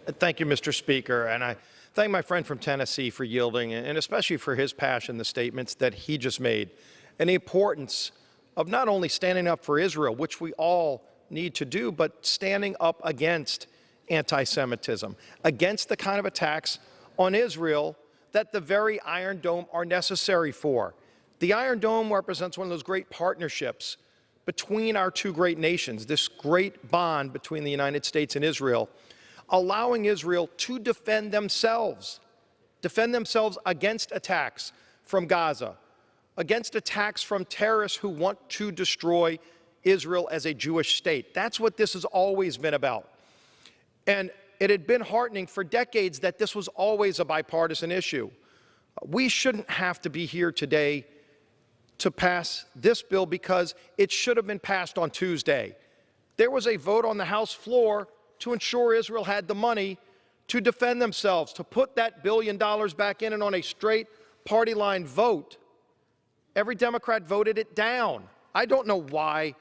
Thank you, Mr. Speaker, and I thank my friend from Tennessee for yielding, and especially for his passion, the statements that he just made, and the importance of not only standing up for Israel, which we all need to do, but standing up against anti-Semitism, against the kind of attacks on Israel that the very Iron Dome are necessary for. The Iron Dome represents one of those great partnerships between our two great nations, this great bond between the United States and Israel, allowing Israel to defend themselves against attacks from Gaza, against attacks from terrorists who want to destroy Israel as a Jewish state. That's what this has always been about. And it had been heartening for decades that this was always a bipartisan issue. We shouldn't have to be here today to pass this bill because it should have been passed on Tuesday. There was a vote on the House floor to ensure Israel had the money to defend themselves, to put that $1 billion back in, and on a straight party line vote, every Democrat voted it down. I don't know why.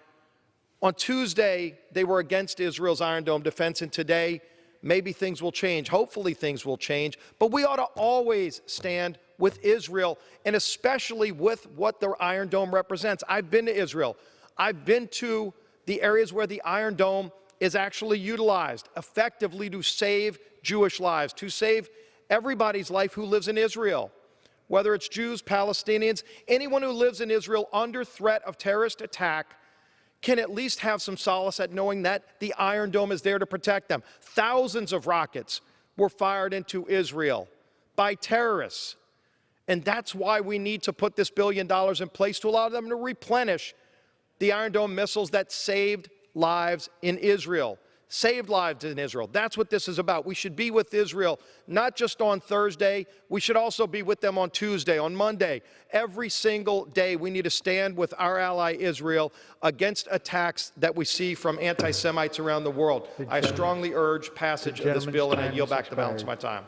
On Tuesday, they were against Israel's Iron Dome defense, and today, maybe things will change. Hopefully things will change. But we ought to always stand with Israel, and especially with what the Iron Dome represents. I've been to Israel. I've been to the areas where the Iron Dome is actually utilized effectively to save Jewish lives, to save everybody's life who lives in Israel, whether it's Jews, Palestinians, anyone who lives in Israel under threat of terrorist attack can at least have some solace at knowing that the Iron Dome is there to protect them. Thousands of rockets were fired into Israel by terrorists. And that's why we need to put this $1 billion in place to allow them to replenish the Iron Dome missiles that saved lives in Israel. Saved lives in Israel. That's what this is about. We should be with Israel, not just on Thursday. We should also be with them on Tuesday, on Monday. Every single day, we need to stand with our ally Israel against attacks that we see from anti-Semites around the world. I strongly urge passage of this bill, and I yield back the balance of my time.